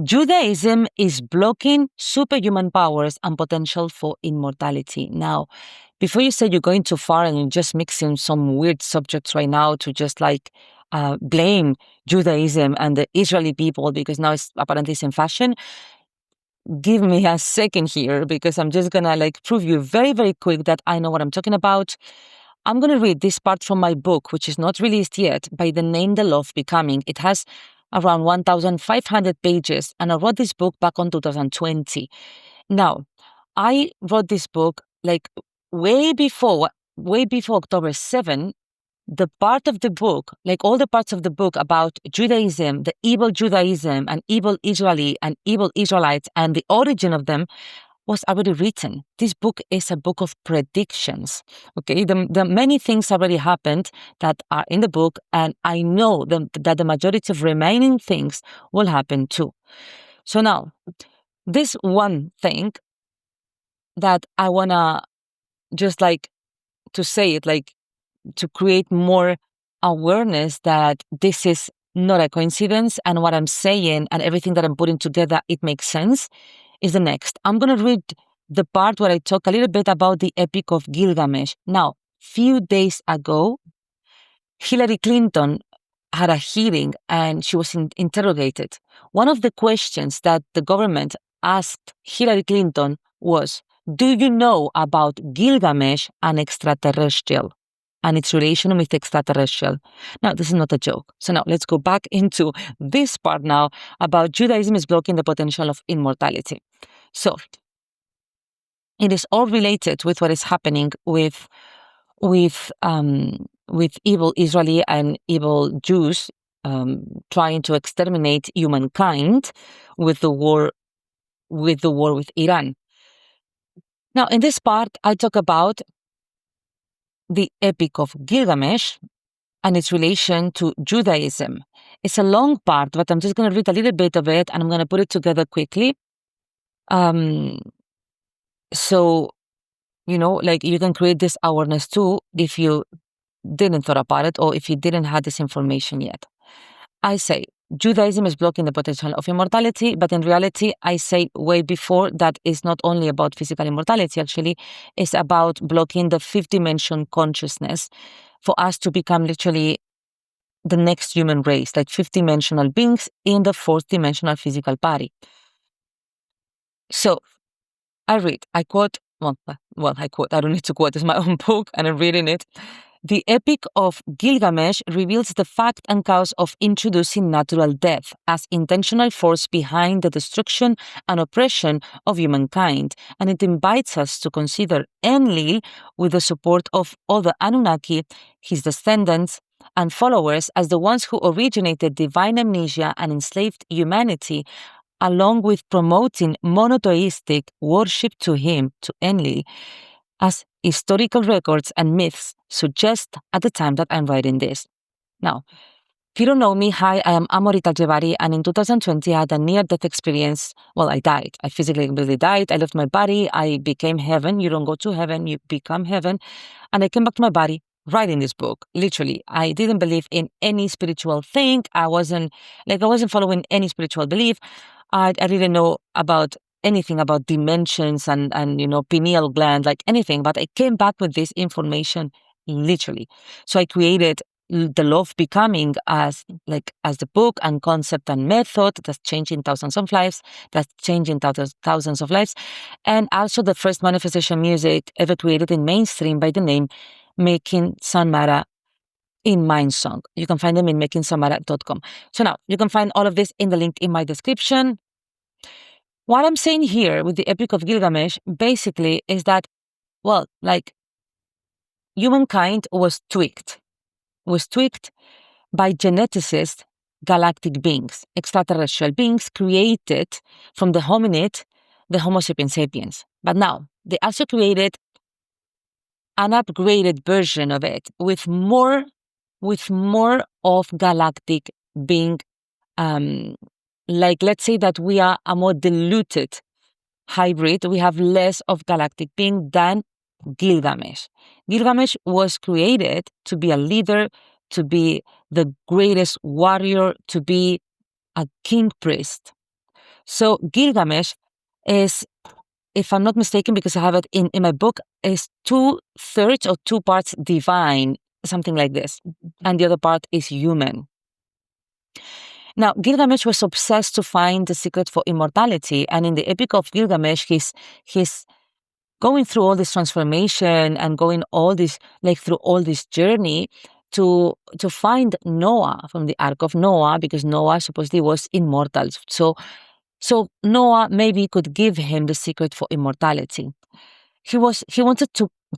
Judaism is blocking superhuman powers and potential for immortality. Now, before you say you're going too far and you're just mixing some weird subjects right now to just blame Judaism and the Israeli people because now it's apparently in fashion, give me a second here because I'm just gonna prove you very, very quick that I know what I'm talking about. I'm gonna read this part from my book, which is not released yet, by the name The Law of Becoming. It has around 1,500 pages, and I wrote this book back on 2020. Now, I wrote this book way before October 7. The part of the book, all the parts of the book about Judaism, the evil Judaism and evil Israeli and evil Israelites and the origin of them was already written. This book is a book of predictions. Okay, the many things already happened that are in the book, and I know that the majority of remaining things will happen too. So now, this one thing that I wanna just to say it, to create more awareness that this is not a coincidence and what I'm saying and everything that I'm putting together, it makes sense, is the next. I'm going to read the part where I talk a little bit about the Epic of Gilgamesh. Now, few days ago, Hillary Clinton had a hearing and she was interrogated. One of the questions that the government asked Hillary Clinton was, do you know about Gilgamesh, an extraterrestrial, and its relation with extraterrestrial? Now, this is not a joke. So now let's go back into this part now about Judaism is blocking the potential of immortality. So it is all related with what is happening with evil Israeli and evil Jews trying to exterminate humankind with the war with Iran. Now, in this part, I talk about the Epic of Gilgamesh and its relation to Judaism. It's a long part, but I'm just going to read a little bit of it and I'm going to put it together quickly. So, you can create this awareness too if you didn't thought about it or if you didn't have this information yet. I say Judaism is blocking the potential of immortality, but in reality, I say way before that is not only about physical immortality, actually, it's about blocking the fifth dimension consciousness for us to become literally the next human race, like fifth dimensional beings in the fourth dimensional physical body. So I quote, I don't need to quote, it's my own book and I'm reading it. The Epic of Gilgamesh reveals the fact and cause of introducing natural death as intentional force behind the destruction and oppression of humankind, and it invites us to consider Enlil, with the support of other Anunnaki, his descendants, and followers as the ones who originated divine amnesia and enslaved humanity, along with promoting monotheistic worship to him, to Enlil, as historical records and myths suggest at the time that I'm writing this. Now, if you don't know me, hi, I am Amrita, and in 2020 I had a near-death experience. Well, I died. I physically really died. I left my body. I became heaven. You don't go to heaven, you become heaven. And I came back to my body writing this book. Literally, I didn't believe in any spiritual thing. I wasn't following any spiritual belief. I didn't know about anything about dimensions and pineal gland, like anything, but I came back with this information literally. So I created The Law of Becoming as the book and concept and method that's changing thousands of lives, thousands of lives, and also the first manifestation music ever created in mainstream by the name Making Samara INMIND Song. You can find them in makingsamara.com. So now you can find all of this in the link in my description. What I'm saying here with the Epic of Gilgamesh basically is that, humankind was tweaked by geneticist galactic beings, extraterrestrial beings created from the hominid, the Homo sapiens sapiens. But now they also created an upgraded version of it with more of galactic being. Let's say that we are a more diluted hybrid. We have less of galactic being than Gilgamesh. Gilgamesh was created to be a leader, to be the greatest warrior, to be a king priest. So Gilgamesh is, if I'm not mistaken, because I have it in my book, is 2/3 or 2 parts divine, something like this. And the other part is human. Now, Gilgamesh was obsessed to find the secret for immortality. And in the Epic of Gilgamesh, he's going through all this transformation and going all this, like through all this journey to find Noah from the Ark of Noah, because Noah supposedly was immortal. So Noah maybe could give him the secret for immortality. He wanted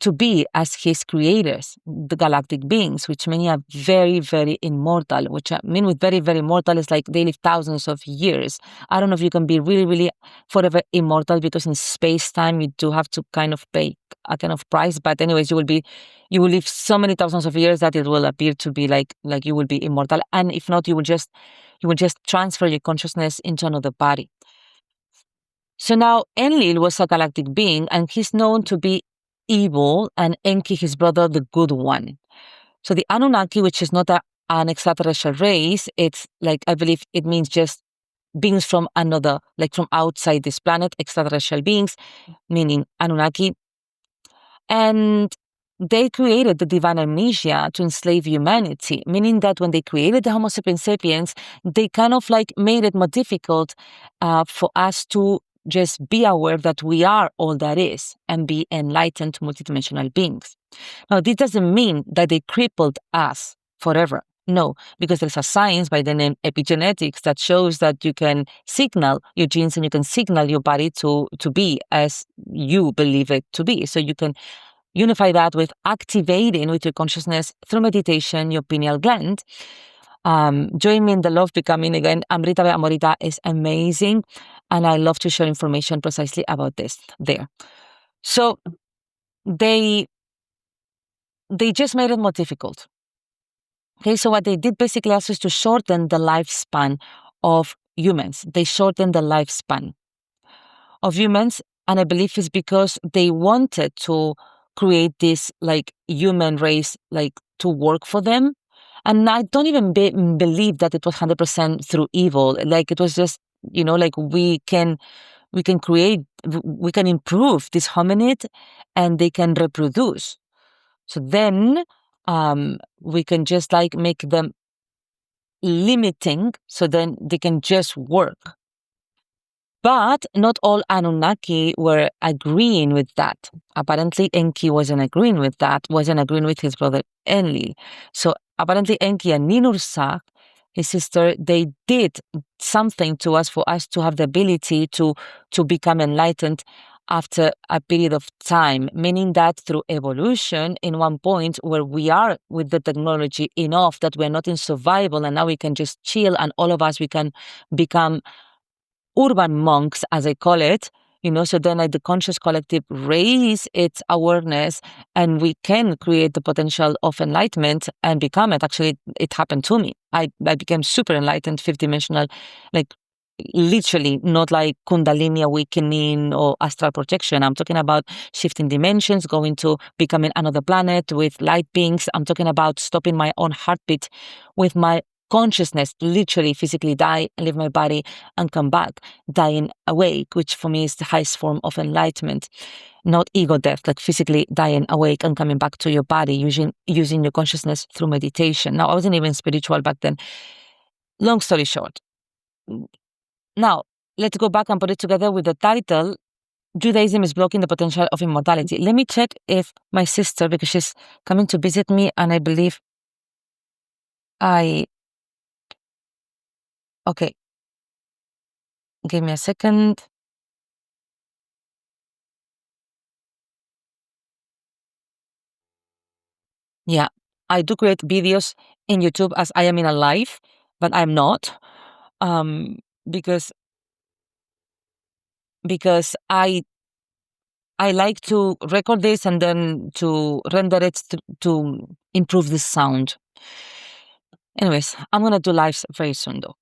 to be as his creators, the galactic beings, which many are very, very immortal, which I mean with very, very immortal is like they live thousands of years. I don't know if you can be really, really forever immortal, because in space-time you do have to kind of pay a kind of price. But anyways, you will live so many thousands of years that it will appear to be like you will be immortal. And if not, you will just transfer your consciousness into another body. So now Enlil was a galactic being, and he's known to be evil, and Enki, his brother, the good one. So the Anunnaki, which is not an extraterrestrial race, it's like, I believe it means just beings from another, like from outside this planet, extraterrestrial beings, meaning Anunnaki. And they created the divine amnesia to enslave humanity, meaning that when they created the Homo sapiens sapiens, they kind of like made it more difficult for us to just be aware that we are all that is and be enlightened multidimensional beings. Now, this doesn't mean that they crippled us forever. No, because there's a science by the name epigenetics that shows that you can signal your genes and you can signal your body to be as you believe it to be. So you can unify that with activating with your consciousness through meditation, your pineal gland. Join me in the love becoming again. Amrita by Amrita is amazing. And I love to share information precisely about this there. So they just made it more difficult. Okay, so what they did basically also is to shorten the lifespan of humans. They shortened the lifespan of humans, and I believe it's because they wanted to create this like human race, like to work for them. And I don't even believe that it was 100% through evil. Like it was just, like we can create, we can improve this hominid, and they can reproduce. So then we can just like make them limiting, so then they can just work. But not all Anunnaki were agreeing with that. Apparently, Enki wasn't agreeing with that, wasn't agreeing with his brother Enlil. So apparently, Enki and Ninursa, his sister, they did something to us for us to have the ability to become enlightened after a period of time, meaning that through evolution, in one point where we are with the technology enough that we're not in survival and now we can just chill, and all of us, we can become urban monks, as I call it, so then like the conscious collective raise its awareness and we can create the potential of enlightenment and become it. Actually, it happened to me. I became super enlightened, fifth dimensional, like literally, not like Kundalini awakening or astral projection. I'm talking about shifting dimensions, going to becoming another planet with light beings. I'm talking about stopping my own heartbeat with my consciousness, literally physically die and leave my body and come back, dying awake, which for me is the highest form of enlightenment. Not ego death, like physically dying awake and coming back to your body, using your consciousness through meditation. Now, I wasn't even spiritual back then. Long story short. Now, let's go back and put it together with the title, Judaism is blocking the potential of immortality. Let me check if my sister, because she's coming to visit me, and I believe okay, give me a second. Yeah, I do create videos in YouTube as I am in a live, but I'm not, um, because I like to record this and then to render it to improve the sound. Anyways, I'm gonna do lives very soon though.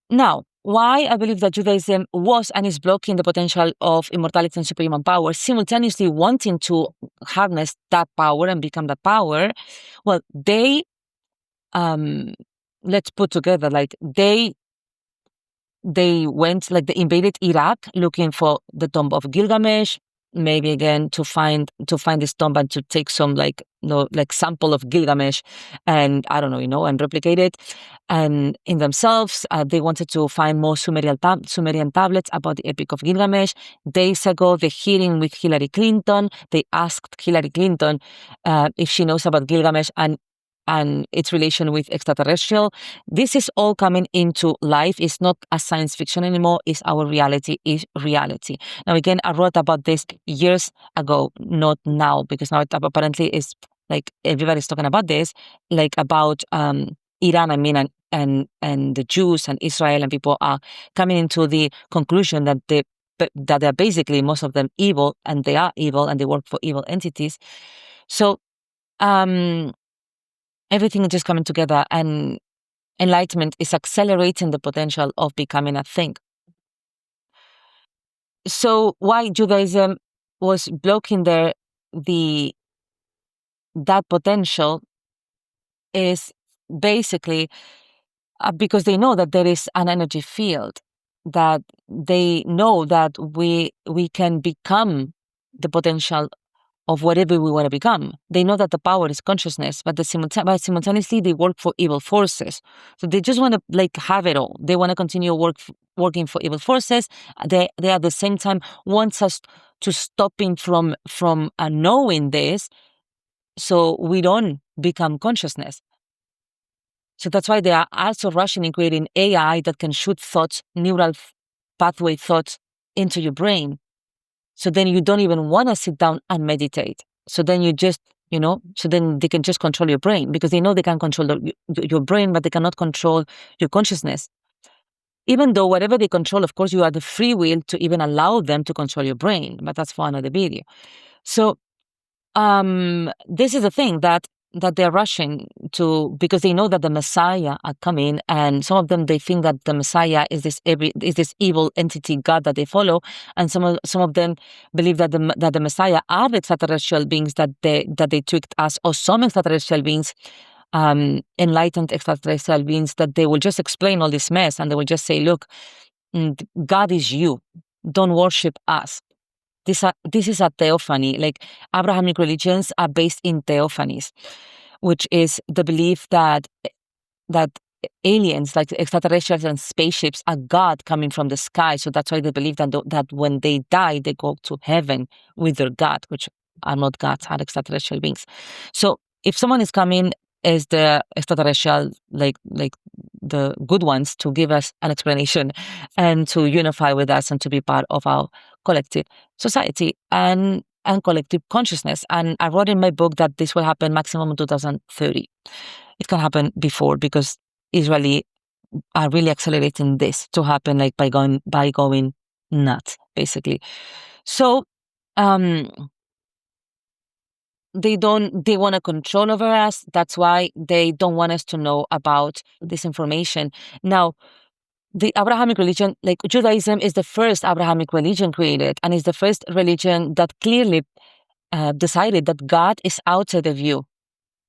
Now, why I believe that Judaism was and is blocking the potential of immortality and superhuman power, simultaneously wanting to harness that power and become that power. Well, they let's put together, like they they went, like, they invaded Iraq looking for the tomb of Gilgamesh, maybe again to find this tomb and to take some, like, like sample of Gilgamesh, and I don't know, and replicate it. And in themselves, they wanted to find more Sumerian tablets about the Epic of Gilgamesh. Days ago, the hearing with Hillary Clinton, they asked Hillary Clinton if she knows about Gilgamesh and its relation with extraterrestrial. This is all coming into life. It's not a science fiction anymore. It's our reality. Is reality. Now, again, I wrote about this years ago, not now, because now it apparently is like everybody's talking about this, like about Iran, I mean, and the Jews and Israel, and people are coming into the conclusion that they're basically, most of them, evil, and they are evil, and they work for evil entities. So everything is just coming together, and enlightenment is accelerating the potential of becoming a thing. So why Judaism was blocking that potential is basically because they know that there is an energy field, that they know that we can become the potential of whatever we want to become. They know that the power is consciousness, but simultaneously they work for evil forces. So they just want to, like, have it all. They want to continue working for evil forces. They at the same time want us to stopping from knowing this, so we don't become consciousness. So that's why they are also rushing in creating AI that can shoot thoughts, neural pathway thoughts into your brain. So then you don't even want to sit down and meditate. So then you just, so then they can just control your brain, because they know they can control your brain, but they cannot control your consciousness. Even though whatever they control, of course, you have the free will to even allow them to control your brain, but that's for another video. So this is a thing that they're rushing to, because they know that the Messiah are coming, and some of them, they think that the Messiah is this evil entity God that they follow, and some of them believe that the Messiah are the extraterrestrial beings that they tricked us, or some extraterrestrial beings, enlightened extraterrestrial beings, that they will just explain all this mess, and they will just say, look, God is you, don't worship us. This is a theophany. Like, Abrahamic religions are based in theophanies, which is the belief that aliens, like extraterrestrials and spaceships, are God coming from the sky. So that's why they believe that when they die, they go to heaven with their God, which are not gods, are extraterrestrial beings. So if someone is coming as the extraterrestrial, like the good ones, to give us an explanation and to unify with us and to be part of our collective society and collective consciousness. And I wrote in my book that this will happen maximum in 2030. It can happen before, because Israeli are really accelerating this to happen, like by going nuts, basically. So they want to control over us. That's why they don't want us to know about this information. Now, the Abrahamic religion, like Judaism, is the first Abrahamic religion created, and is the first religion that clearly decided that God is outside of you.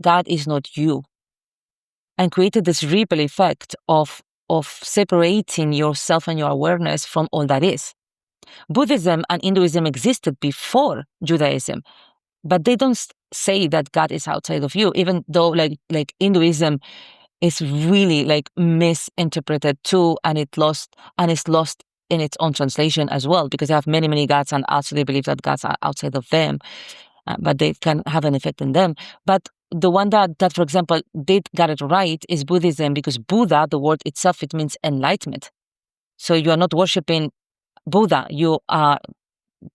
God is not you. And created this ripple effect of separating yourself and your awareness from all that is. Buddhism and Hinduism existed before Judaism, but they don't say that God is outside of you, even though like Hinduism is really like misinterpreted too, and it's lost in its own translation as well, because they have many gods, and also they believe that gods are outside of them, but they can have an effect in them. But the one that for example did get it right is Buddhism, because Buddha, the word itself, it means enlightenment. So you are not worshiping Buddha, you are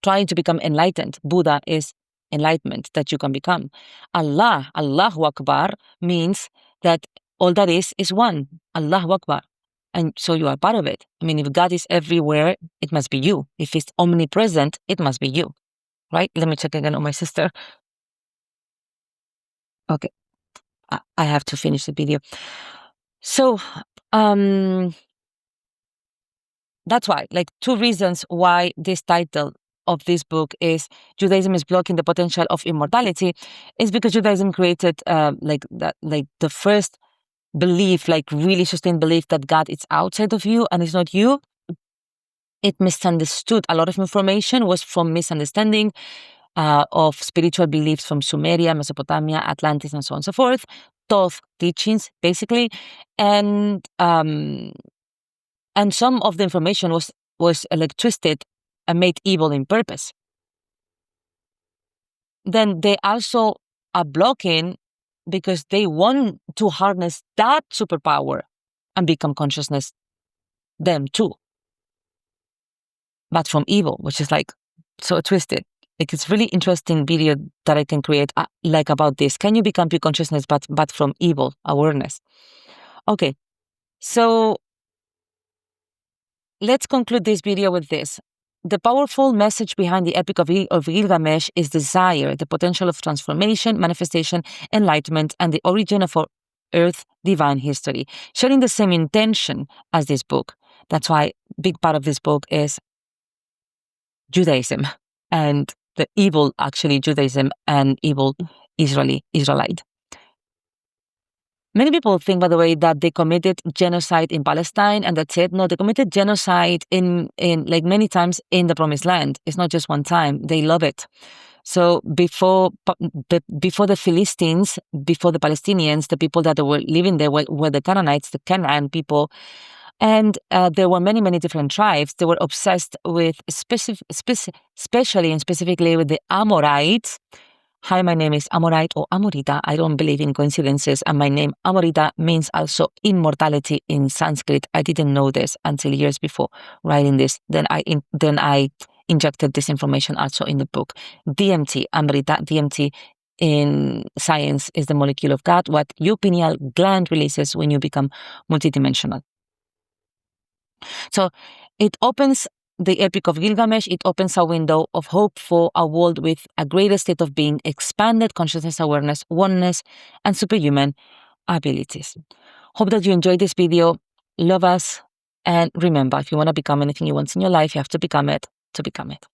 trying to become enlightened. Buddha is enlightenment that you can become. Allahu Akbar, means that all that is one. Allahu Akbar. And so you are part of it. I mean, if God is everywhere, it must be you. If He's omnipresent, it must be you. Right? Let me check again on my sister. Okay. I have to finish the video. So, that's why, like, two reasons why this title of this book is Judaism is blocking the potential of immortality, is because Judaism created the first belief, like really sustained belief, that God is outside of you and is not you. it misunderstood. A lot of information was from misunderstanding of spiritual beliefs from Sumeria, Mesopotamia, Atlantis, and so on and so forth. Thoth teachings, basically, and some of the information was like twisted and made evil in purpose. Then they also are blocking because they want to harness that superpower and become consciousness them too, but from evil, which is like so twisted. Like, it's really interesting video that I can create like about this. Can you become pure consciousness but from evil awareness? Okay, so let's conclude this video with this. The powerful message behind the Epic of Gilgamesh is desire, the potential of transformation, manifestation, enlightenment, and the origin of our Earth divine history, sharing the same intention as this book. That's why big part of this book is Judaism and the evil, actually, Judaism and evil Israelite. Many people think, by the way, that they committed genocide in Palestine and that's it. No, they committed genocide in like many times in the Promised Land. It's not just one time. They love it. So before the Philistines, before the Palestinians, the people that were living there were the Canaanites, the Canaan people. And there were many, many different tribes. They were obsessed with especially and specifically with the Amorites. Hi, my name is Amorite or Amrita. I don't believe in coincidences. And my name, Amrita, means also immortality in Sanskrit. I didn't know this until years before writing this. Then I injected this information also in the book. DMT, Amrita, DMT in science is the molecule of God, what your pineal gland releases when you become multidimensional. So it opens the Epic of Gilgamesh, it opens a window of hope for a world with a greater state of being, expanded consciousness awareness, oneness, and superhuman abilities. Hope that you enjoyed this video. Love us. And remember, if you want to become anything you want in your life, you have to become it to become it.